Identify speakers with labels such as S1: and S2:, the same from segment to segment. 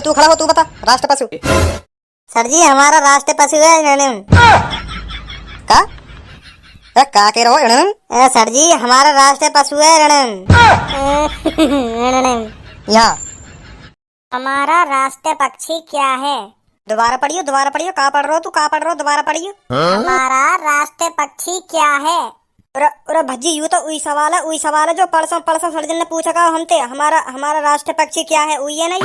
S1: तू खड़ा हो, तू बता राष्ट्र पशु।
S2: सर जी हमारा राष्ट्र पशु है रणन।
S1: का का कह रहे हो रणन?
S2: सर जी हमारा राष्ट्र पशु है रणन।
S1: यहाँ
S2: हमारा राष्ट्र पक्षी क्या है?
S1: दोबारा पढ़ियो, दोबारा पढ़ियो। का पढ़ रहे हो तू, का पढ़ रहे हो? दोबारा पढ़ियो।
S2: हमारा राष्ट्र पक्षी क्या है?
S1: अरे भज्जी यू तो उही सवाल है जो परसों सर्जन ने पूछा का हमते। हमारा राष्ट्र पक्षी क्या है, उही है नहीं?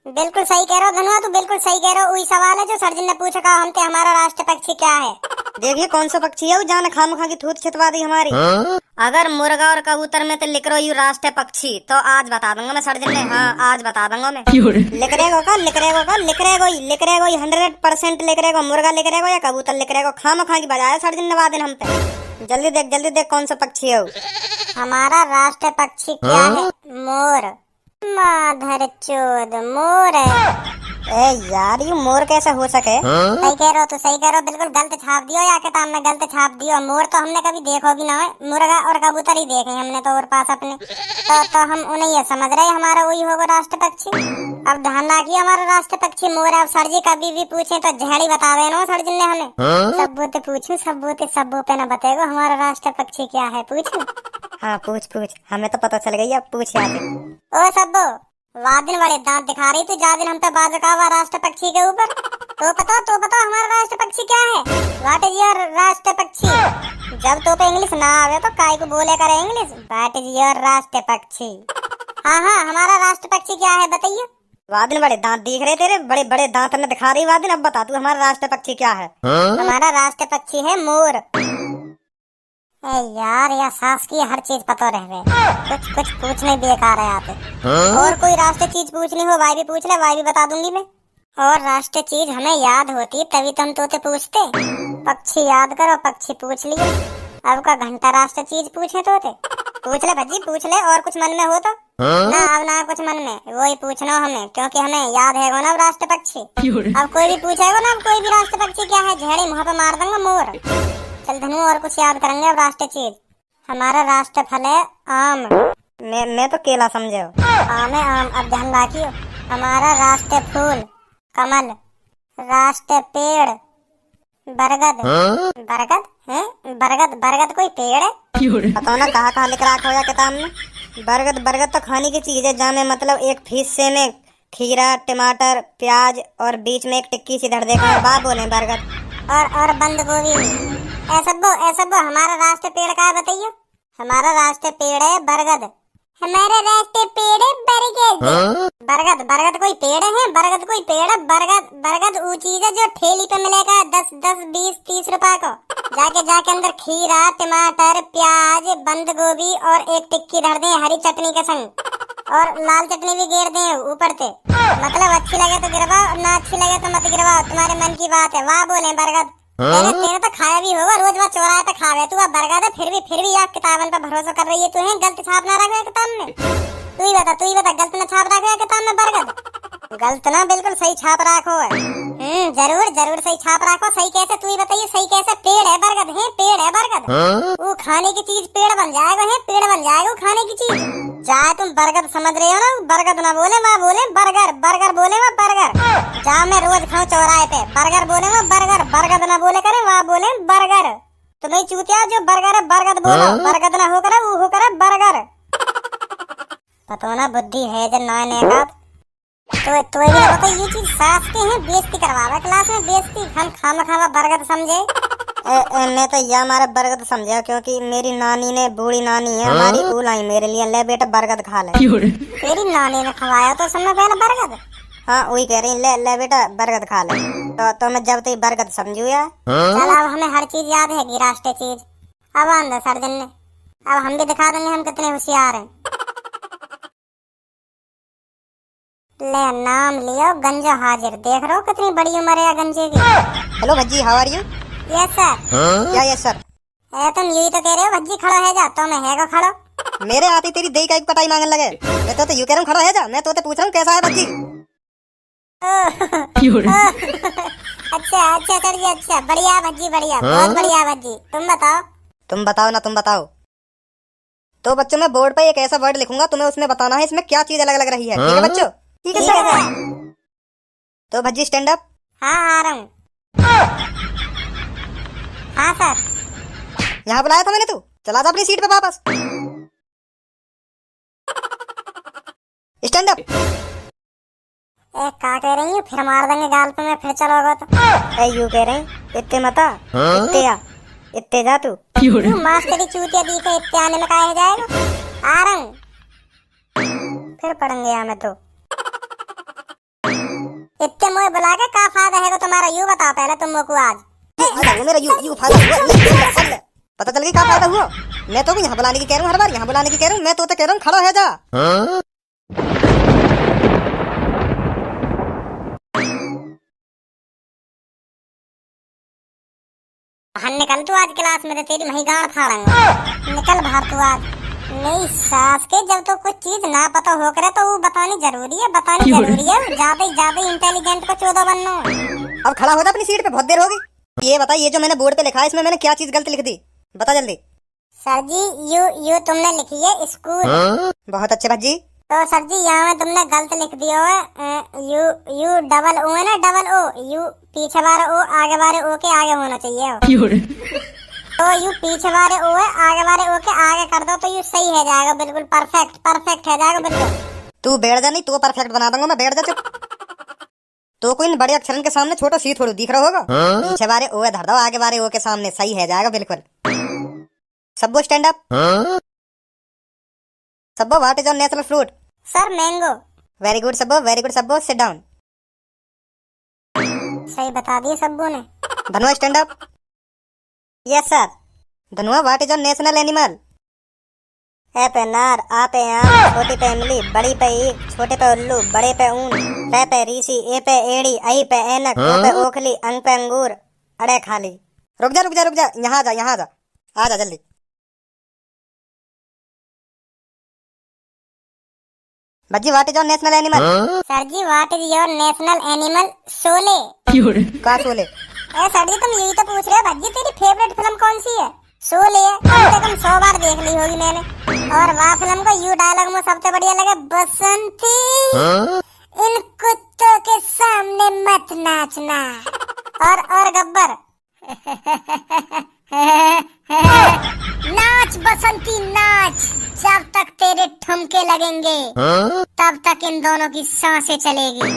S2: बिल्कुल सही कह रहे हो धनुआ, तू बिल्कुल सही कह रहे हो। वही सवाल है जो सर्जन ने पूछा का हमते, हमारा राष्ट्र पक्षी क्या है?
S1: देखिए कौन सा पक्षी है वो, जान खाम खा की थूत छितवा दी हमारी। अगर मुर्गा और कबूतर में तो लिख रहा यू राष्ट्र पक्षी, तो आज बता दूंगा मैं सर्जन ने। हाँ आज बता दूंगा मैं। लिख रहेगो 100% लिख रहेगो। मुर्गा लिख रहेगो या कबूतर लिख रहेगो? खाम खा की बजाया सर्जन ने वादन हम पे। जल्दी देख कौन सा पक्षी है वो।
S2: हमारा राष्ट्र पक्षी क्या है? मोर। माधर चोद मोर है।
S1: ए यार ये मोर कैसे हो सके?
S2: सही कह रहे हो, तो सही कह रहे हो। बिल्कुल गलत छाप दियो या किताब में गलत छाप दियो। मोर तो हमने कभी देखो भी ना है, मुर्गा और कबूतर ही देखे हमने तो और पास अपने। तो हम उन्हें ये समझ रहे हमारा वही होगा राष्ट्र पक्षी। अब ध्यान रखिए हमारा राष्ट्र पक्षी मोर है। अब सर जी कभी भी पूछे तो झड़ी बता देना सर जी ने हमें। सब्बू ते पूछू, सब्बू पे न बताएगा हमारा राष्ट्र पक्षी क्या है। पूछू?
S1: हाँ पूछ, हमें तो पता चल गई। अब पूछ यार।
S2: ओ सब्बू वादिन बड़े दांत दिखा रही तू जादिन हम पे बाज रखा हुआ राष्ट्र पक्षी के ऊपर। तो बताओ हमारा राष्ट्र पक्षी क्या है? व्हाट इज योर राष्ट्र पक्षी? जब तो पे इंग्लिश ना आवे तो काय को बोले करे इंग्लिश। व्हाट इज योर राष्ट्र पक्षी? हाँ हमारा राष्ट्र पक्षी क्या है बताइए।
S1: वादिन बड़े दांत दिख रहे तेरे, बड़े दांत ने दिखा रही वादिन। अब बता तू हमारा राष्ट्र पक्षी क्या है?
S2: हमारा राष्ट्र पक्षी है मोर। यार या सास की हर चीज पता रह गए, कुछ पूछने बेकार है आते। और कोई राष्ट्रीय चीज पूछनी हो वाई भी पूछ ले, वाई भी बता दूंगी मैं। और राष्ट्रीय चीज हमें याद होती तभी तो हम तोते पूछते। पक्षी याद करो, पक्षी पूछ लिए। अब का घंटा राष्ट्रीय चीज पूछे तोते? पूछ ले भज्जी पूछ ले, और कुछ मन में हो तो। ना अब ना कुछ मन में, वही पूछना हमें, क्योंकि हमें याद है ना राष्ट्र पक्षी। अब कोई भी पूछेगा ना, कोई भी राष्ट्र पक्षी क्या है, झेड़ी मुँह पे मार दूंगा मोर। चल धनु और कुछ याद करेंगे। अब राष्ट्रीय चीज हमारा राष्ट्र फल है आम।
S1: मैं तो केला समझे।
S2: आम है आम। अब ध्यान रखियो हमारा राष्ट्र फूल कमल। राष्ट्र पेड़ बरगद। बरगद है? बरगद कोई पेड़ है?
S1: बताओ ना कहाँ लिख रखा हो या किताब में? बरगद तो खाने की चीज है, जाने मतलब एक हिस्से में खीरा टमाटर प्याज और बीच में एक टिक्की सी धर देखा बाप बोले बरगद।
S2: और बंद गोभी। ऐसा वो हमारा राष्ट्र पेड़ का है बताइए। हमारा राष्ट्र पेड़ है बरगद। हमारा राष्ट्र पेड़ है बरगद। बरगद कोई पेड़ है? बरगद कोई पेड़ है? बरगद वो चीज है जो ठेली पे मिलेगा 10 20 30 रुपए को। जाके अंदर खीरा टमाटर प्याज बंद गोभी और एक टिक्की धर दे हरी चटनी के संग, और लाल चटनी भी गिर दे ऊपर से। मतलब अच्छी लगे तो गिरवाओ, ना अच्छी लगे तो मत गिरवाओ, तुम्हारे मन की बात है। वाह बोले बरगद। तेरे तो खाया भी होगा, रोज वहाँ चौराहे पे खावे तू। बरगद है फिर भी आप किताबन पर भरोसा कर रही है। तू है गलत छाप ना रखे किताब में। तू ही बता गलत ना छाप रखे किताब में बरगद? गलत ना, बिल्कुल सही छाप रखो है। जरूर सही छाप रखो। सही कैसे? तू ही बताइए सही कैसे? पेड़ है बरगद है, पेड़ है बरगद। वो खाने की चीज पेड़ बन जाएगा है, पेड़ बन जाएगा खाने की चीज। चाहे तुम बरगद समझ रहे हो ना, बरगद ना बोले वहाँ बोले बर्गर बोले वहाँ बर्गर। जहाँ मैं रोज खाऊं चौराहे पे बर्गर बोले वहाँ बरगद ना बोले करे वहाँ बोले बर्गर। तुम्हें चूतिया जो बर्गर है बरगद बोलो, बरगद ना हो करे वो हो करे बर्गर। पता ना बुद्धि है जो नए का। तो ये बता ये चीज सास के हैं बेइज्जती करवावा क्लास में बेइज्जती। हम खावा बरगद समझे।
S1: मैं तो यह हमारा बरगद समझा, क्योंकि मेरी नानी ने, बूढ़ी नानी है हमारी, वो लाई मेरे लिए ले बेटा बरगद खा ले।
S2: तेरी नानी ने खवाया तो समय पहले बरगद?
S1: हाँ वही कह रही ले बेटा बरगद खा ले। तो मैं जब तक बरगद समझू यार।
S2: चल अब हमें हर चीज याद है राष्ट्रीय चीज। अब आंदा सर्जन ने, अब हम भी दिखा देंगे हम कितने होशियार हैं। ले नाम लियो गंजा हाजिर। देख रहे हो कितनी बड़ी उम्र है गंजे की।
S1: Hello Bhajji how are you?
S2: Yes sir.
S1: क्या यस सर?
S2: तुम यही तो कह रहे हो भज्जी खड़ो है जा, तो मैं है को खड़ो।
S1: मेरे आती तेरी देई का एक पटाई मांगने लगे। मैं तो यू कह रहा हूँ खड़ा है जा, मैं तो पूछ रहा हूँ कैसा है भज्जी।
S2: अच्छा सर जी अच्छा, बढ़िया भज्जी बढ़िया, बहुत बढ़िया भज्जी। तुम बताओ।
S1: तो बच्चों मैं बोर्ड पे एक ऐसा वर्ड लिखूंगा, तुम्हें उसमें बताना है इसमें क्या चीज अलग लग रही है। ठीक है बच्चों? ठीक है सर। तो भज्जी स्टैंड अप।
S2: हाँ आ रहा हूँ। हाँ सर।
S1: यहाँ बुलाया था मैंने, तू चला जा अपनी सीट पे वापस। Stand up.
S2: क्या कह रही हूँ, फिर मार देंगे गाल पे, मैं फिर चलोगा तो।
S1: यू कह रहे हैं इतने मता, इतने आ, इतने जा तू।
S2: मास्टरी चूतिया दी थे, इतने आने में काहे जाएगा। आ रहा हूँ, फिर पढ़ेंगे यहाँ में तो। इतने मुझे बुला के क्या फायदा है तुम्हारा, यू बताओ पहले तुम को आज।
S1: मेरा यू फायदा हुआ, पता चल गई क्या फायदा हुआ। मैं तो भी यहाँ बुलाने की कह रहा हूँ, हर बार यहाँ बुलाने की कह रहा हूँ। मैं तो कह रहा हूँ खड़ा है जा।
S2: बाहर निकल तू आज क्लास में, तेरी मही गाड़ फाड़ूंगा। निकल बाहर तू आज। नहीं सास के जब तो कुछ चीज ना पता हो करे तो वो बतानी जरूरी है, बतानी जरूरी है। ज्यादा इंटेलिजेंट को चौदह बनना।
S1: अब खड़ा हो जा अपनी सीट पे, बहुत देर हो गई। ये बता, ये जो मैंने बोर्ड पे लिखा है इसमें मैंने क्या चीज गलत लिख दी, बता जल्दी।
S2: सर जी यू तुमने लिखी है स्कूल।
S1: बहुत अच्छे भज्जी।
S2: तो सर जी यहाँ में तुमने गलत लिख दिया है। यू डबल ओ है ना, डबल ओ। यू पीछे वाले ओ आगे वाले ओ के आगे होना चाहिए। तो यू पीछे वाले ओ है, आगे वाले ओ के आगे कर दो तो यू सही है जाएगा, बिल्कुल परफेक्ट है जाएगा बिल्कुल।
S1: तू बैठ जा, नहीं तो परफेक्ट बना दूंगा मैं, बैठ जा चुप। तो कोई बड़े अक्षरन के सामने छोटा सी थोड़ा दिख रहा होगा। पीछे वाले ओ है धर दो, आगे वाले ओ के सामने, सही है जाएगा बिल्कुल। Sabbo stand up. Sabbo what is your national fruit?
S2: Sir mango.
S1: Very good Sabbo, very good Sabbo, sit down.
S2: सही बता दिए सब्बो ने।
S1: Dhanua stand up. Yes sir. Dhanua what is your national animal? ए पे नार, आ पे आम, छोटी पे इमली, बड़ी पे ईख, छोटे पे उल्लू, बड़े पे ऊन, पे रीसी, ए पे एड़ी, आई पे ऐनक, ओ पे ओखली, अंग पे अंगूर, अड़े खाली। रुक जा, यहाँ जा, आ जा जल्दी। Bhajji what is your national animal?
S2: Sir ji what is your national animal? Sholay.
S1: का शोले?
S2: ए सर जी तुम यही तो पूछ रहे हो। भज्जी तेरी फेवरेट फिल्म कौन सी है? शोले। कम से कम 100 बार देख ली होगी मैंने। और वह फिल्म का यू डायलॉग में सबसे बढ़िया लगा, बसंती इन कुत्तों के सामने मत नाचना। और गब्बर नाच बसंती नाच, जब तक तेरे ठुमके लगेंगे तब तक इन दोनों की सांसें चलेगी।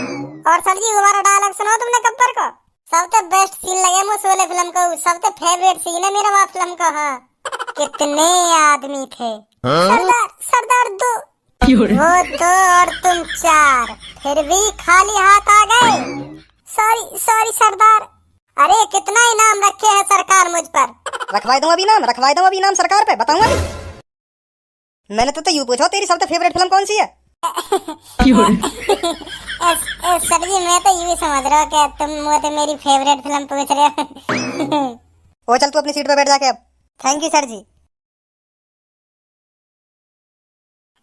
S2: और सर जी हमारा डायलॉग सुनाओ तुमने गब्बर को। सबसे बेस्ट सीन लगे मुझे शोले फिल्म को, सबसे फेवरेट सीन है मेरा वह फिल्म का। हाँ कितने आदमी थे सरदार 2, वो 2 और तुम 4, फिर भी खाली हाथ आ गए। सॉरी सरदार। अरे कितना इनाम रखे है सरकार मुझ पर।
S1: रखवाई दूं अभी नाम सरकार पे, बताऊंगा अभी। मैंने तो यूँ पूछा तेरी सबसे फेवरेट फिल्म कौन सी है?
S2: सर जी मैं तो यूँ समझ रहा हूँ कि तुम मुझे मेरी फेवरेट फिल्म पूछ रहे हो।
S1: ओ चल तू अपनी सीट पे बैठ जाके अब। Thank you sir ji.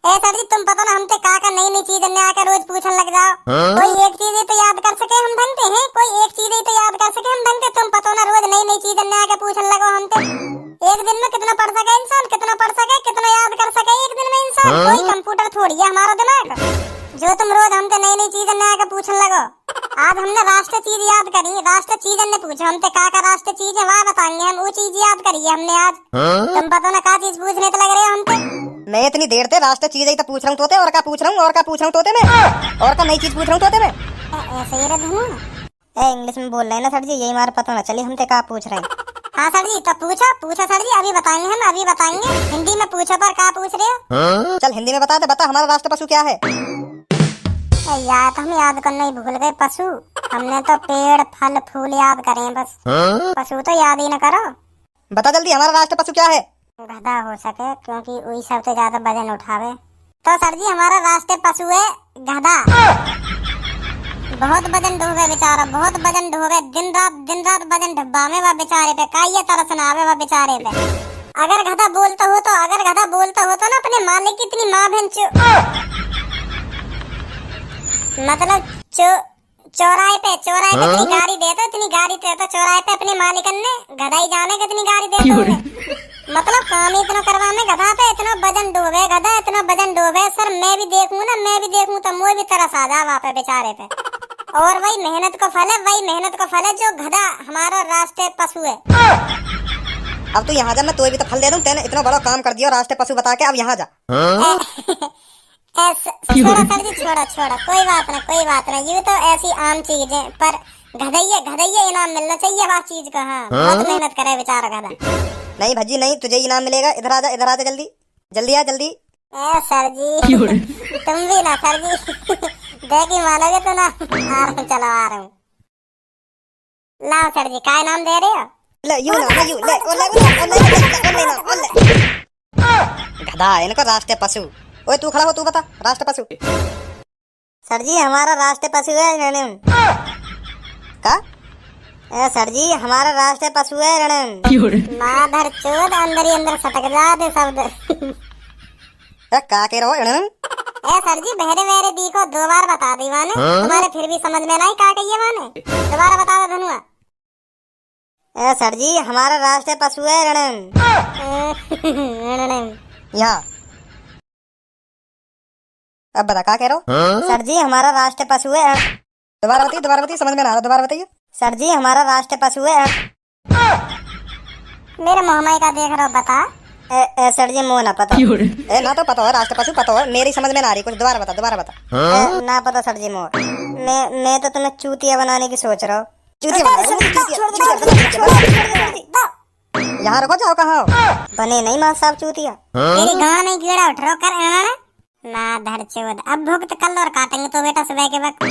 S2: ए सर जी तुम पता ना हमसे का नई चीज आकर रोज पूछने लग जाओ। कोई एक चीज ही तो याद कर सके हम ढंग से, कोई एक चीज ही तो याद कर सके हम ढंग से। तुम पता ना रोज नई चीज आकर पूछने लगो हमसे। एक दिन में कितना पढ़ सके इंसान, कितना पढ़ सके, कितना याद कर सके एक दिन में इंसान। कोई कंप्यूटर थोड़ी है हमारा दिमाग, जो तुम रोज हमसे नई चीज आकर पूछने लगो। आज हमने राष्ट्र चीज याद करी, राष्ट्र चीज ने पूछा हमसे का राष्ट्र चीज है, वहाँ बताएंगे हम। वो चीज याद करी है हमने आज। तुम पता ना का चीज पूछने तो लग रहे हो हमसे।
S1: मैं इतनी देर से राष्ट्र चीज ही तो पूछ रहा हूँ तोते, और का पूछ रहा हूँ तोते में, और का नई चीज पूछ रहा हूँ तोते में।
S2: ऐसे ही रहे
S1: इंग्लिश में बोल रहे हैं ना सर जी, यही हमारा पता ना चली हमसे का पूछ रहे हैं।
S2: हाँ सर जी तो पूछा सर जी, अभी बताएंगे हम, अभी बताएंगे। हिंदी में पूछो पर का पूछ रहे हो?
S1: चल हिंदी में बता हमारा राष्ट्र पशु क्या है?
S2: याद हम याद करना ही भूल गए। पशु हमने तो पेड़ फल फूल याद करे हैं बस, पशु तो याद ही न करो।
S1: बता जल्दी हमारा राष्ट्र पशु क्या है?
S2: गधा हो सके, क्योंकि वही सबसे ज्यादा वजन उठावे। तो सर जी हमारा राष्ट्रीय पशु है गधा। बहुत वजन ढोवे बेचारा, बहुत वजन ढोवे, दिन रात वजन ढब्बा में वह बेचारे पे काई तरस ना आवे वह बेचारे पे। अगर गधा बोलता हो तो ना अपने मालिक की इतनी माँ बहन मतलब चौराहे पे इतनी गाड़ी देता चौराहे पे अपने मालिकन ने गधा ही जाने कितनी गाड़ी देता। मतलब काम इतना करवाने गधा पे, इतना वजन डूबे गधा, इतना वजन डूबे। सर मैं भी देखूं तो मुझे भी तरस आ जा वहाँ पे बेचारे पे। और वही मेहनत का फल है, वही मेहनत का फल है जो गधा हमारा राष्ट्रीय पशु है।
S1: अब तू यहाँ जा, मैं तुझे भी तो फल दे दूं। तेने इतना बड़ा काम कर दिया राष्ट्रीय पशु बता के, अब यहाँ जा।
S2: छोड़ो सर जी, छोड़ो छोड़ो, कोई बात ना, कोई बात ना। ये तो ऐसी आम चीज है, पर गधैया गधैया इनाम मिलना चाहिए बात चीज का। हाँ, बहुत मेहनत करे बेचारा गधा।
S1: नहीं भज्जी नहीं, तुझे इनाम मिलेगा। इधर आजा, इधर आजा, जल्दी जल्दी आ, जल्दी।
S2: सर जी तुम भी ना सर जी देखी मानोगे तो ना। आ रहा हूँ, चलो आ रहा हूँ। लाओ सर जी, क्या इनाम दे रहे हो?
S1: ले यू ना, यू ले, ओ ले, ओ ले, ओ ले। गधा है इनको राष्ट्रीय पशु। ओए तू खड़ा हो, तू बता राष्ट्रीय पशु।
S2: सर जी हमारा राष्ट्रीय पशु है रणन।
S1: का?
S2: सर जी हमारा राष्ट्रीय पशु है रणन। माधर चोद अंदर ही अंदर सटक जाते शब्द।
S1: का कह रहा हो इणन?
S2: सर जी बहरे बहरे दी को 2 बार बता दी माने, तुम्हारे फिर भी समझ में नहीं का कहिए माने। दोबारा बता दो धनुआ। सर जी हमारा राष्ट्रीय पशु है रणन।
S1: यहाँ अब बता का कह रहा हो?
S2: सर जी हमारा राष्ट्रीय पशु है।
S1: दोबारा बताइए, समझ में ना आ रहा, दोबारा बताइए।
S2: सर जी हमारा राष्ट्रीय पशु है। मेरे मोहमाई का देख रहा हो, बता। सर जी मुँह ना पता।
S1: ना तो पता हो राष्ट्रीय पशु, पता हो मेरी समझ में ना आ रही कुछ। दोबारा बता, दोबारा बता।
S2: ना पता सर जी मोर। मैं तो तुम्हें चूतिया बनाने की सोच रहा हूँ।
S1: यहाँ रखो, जाओ कहाँ हो?
S2: बने नहीं माँ साहब चूतिया। मेरी गाँव नहीं कीड़ा उठ रहा कर ना धर चोद। अब भुगत कल और काटेंगे तो बेटा सुबह के वक्त।